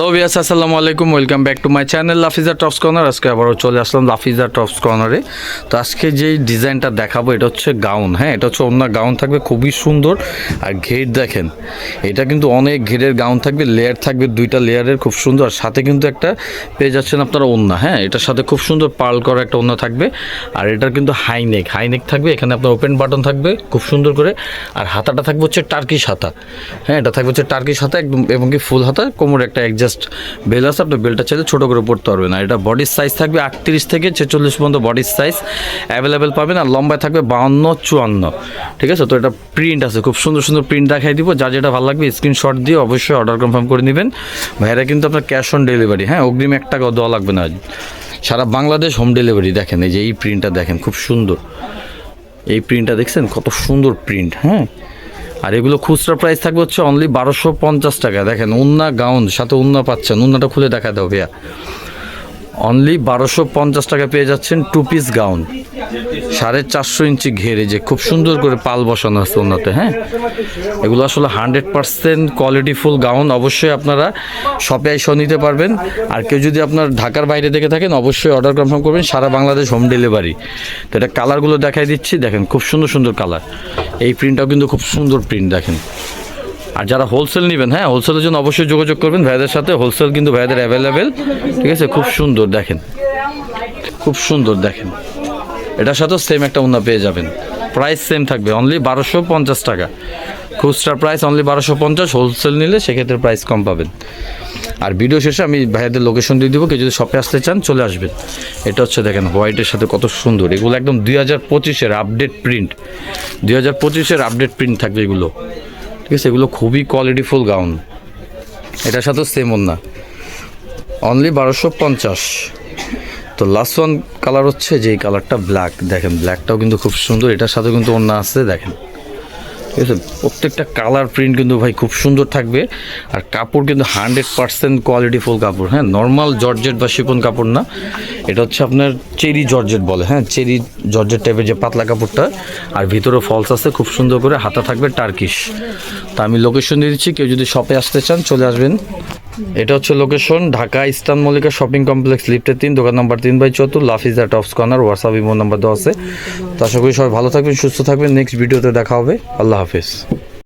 Hello viewers, আসসালামু আলাইকুম, welcome back to my channel Lafiza tops corner. আজকে আবারও চলে আসলাম লাফিজা টপস কর্নারে। তো আজকে যেই ডিজাইনটা দেখাবো এটা হচ্ছে গাউন। হ্যাঁ, এটা হচ্ছে অন্য গাউন থাকবে, খুবই সুন্দর। আর ঘের দেখেন, এটা কিন্তু অনেক ঘেরের গাউন থাকবে, লেয়ার থাকবে, দুইটা লেয়ারের, খুব সুন্দর। সাথে কিন্তু একটা পেয়ে যাচ্ছেন আপনারা ওড়না। হ্যাঁ, এটার সাথে খুব সুন্দর পার্ল করা একটা ওড়না থাকবে। আর এটার কিন্তু হাইনেক থাকবে, এখানে আপনার ওপেন বাটন থাকবে খুব সুন্দর করে। আর হাতাটা থাকবে হচ্ছে টার্কিশ হাতা। হ্যাঁ, এটা থাকবে হচ্ছে টার্কিশ হাতা একদম, এবং কি ফুল হাতা, কোমরে একটা জাস্ট বেল আছে, আপনি বেলটা চাইলে ছোটো করে পড়তে পারবেন। আর এটা বডির সাইজ থাকবে 38 থেকে 46 পর্যন্ত বডির সাইজ অ্যাভেলেবেল পাবেন। আর লম্বায় থাকবে 52-54। ঠিক আছে, তো এটা প্রিন্ট আছে, খুব সুন্দর সুন্দর প্রিন্ট দেখাই দিব। যা যেটা ভালো লাগবে স্ক্রিনশট দিয়ে অবশ্যই অর্ডার কনফার্ম করে নেবেন। ভাইরা কিন্তু আপনার ক্যাশ অন ডেলিভারি, হ্যাঁ, অগ্রিম 1 টাকাও দেওয়া লাগবে না, সারা বাংলাদেশ হোম ডেলিভারি। দেখেন এই যে এই প্রিন্টটা দেখেন, খুব সুন্দর। এই প্রিন্টটা দেখছেন কত সুন্দর প্রিন্ট। হ্যাঁ, আর এগুলো খুচরা প্রাইস থাকবে হচ্ছে অনলি 1250 টাকা। দেখেন ওন্না গাউন, সাথে ওন্না পাচ্ছেন, ওন্নাটা খুলে দেখা দাও ভাইয়া। অনলি 1250 টাকা পেয়ে যাচ্ছেন 2 পিস গাউন, 450 ইঞ্চি ঘেরে, যে খুব সুন্দর করে পাল বসানো আছে ওন্নাতে। হ্যাঁ, এগুলো আসলে 100% কোয়ালিটিফুল গাউন। অবশ্যই আপনারা শপে এসে নিতে পারবেন। আর কেউ যদি আপনার ঢাকার বাইরে থেকে থাকেন অবশ্যই অর্ডার কনফার্ম করবেন, সারা বাংলাদেশ হোম ডেলিভারি। তো এটা কালারগুলো দেখাই দিচ্ছি, দেখেন খুব সুন্দর সুন্দর কালার। এই প্রিন্টটাও কিন্তু খুব সুন্দর প্রিন্ট দেখেন। আর যারা হোলসেল নেবেন, হ্যাঁ, হোলসেলের জন্য অবশ্যই যোগাযোগ করবেন ভাইদের সাথে। হোলসেল কিন্তু ভাইদের অ্যাভেলেবেল। ঠিক আছে, খুব সুন্দর দেখেন, খুব সুন্দর দেখেন। এটার সাথেও সেম একটা ওড়না পেয়ে যাবেন, প্রাইস সেম থাকবে অনলি 1250 টাকা। খুচরা প্রাইস অনলি 1250, হোলসেল নিলে সেক্ষেত্রে প্রাইস কম পাবেন। আর ভিডিও শেষে আমি ভাইয়াদের লোকেশন দিয়ে দিব, কেউ যদি শপে আসতে চান চলে আসবেন। এটা হচ্ছে দেখেন হোয়াইটের সাথে কত সুন্দর। এগুলো একদম 2025-এর আপডেট প্রিন্ট, 2025-এর আপডেট প্রিন্ট থাকবে এগুলো। ঠিক আছে, এগুলো খুবই কোয়ালিটিফুল গাউন। এটার সাথেও সেম ওড়না, অনলি 1250। তো লাস্ট ওয়ান কালার হচ্ছে যে কালারটা ব্ল্যাক, দেখেন ব্ল্যাকটাও কিন্তু খুব সুন্দর। এটার সাথে কিন্তু ওড়না আছে দেখেন। ঠিক আছে, প্রত্যেকটা কালার প্রিন্ট কিন্তু ভাই খুব সুন্দর থাকবে। আর কাপড় কিন্তু 100% কোয়ালিটিফুল কাপড়। হ্যাঁ, নর্মাল জর্জেট বা শিপন কাপড় না, এটা হচ্ছে আপনার চেরি জর্জেট বলে। হ্যাঁ, চেরি জর্জেট টাইপের যে পাতলা কাপড়টা। আর ভিতরে ফলস আছে খুব সুন্দর করে, হাতা থাকবে টার্কিশ। তা আমি লোকেশন দিয়ে দিচ্ছি, কেউ যদি শপে আসতে চান চলে আসবেন। এটা হচ্ছে location, Dhaka eastern Mallika shopping complex, লিফটে 3, দোকান number 3/4, Lafiza tops corner. WhatsApp imo number দেওয়া আছে। তো আশা করি সবাই ভালো থাকবেন, সুস্থ থাকবেন। নেক্সট ভিডিওতে দেখা হবে। আল্লাহ হাফেজ।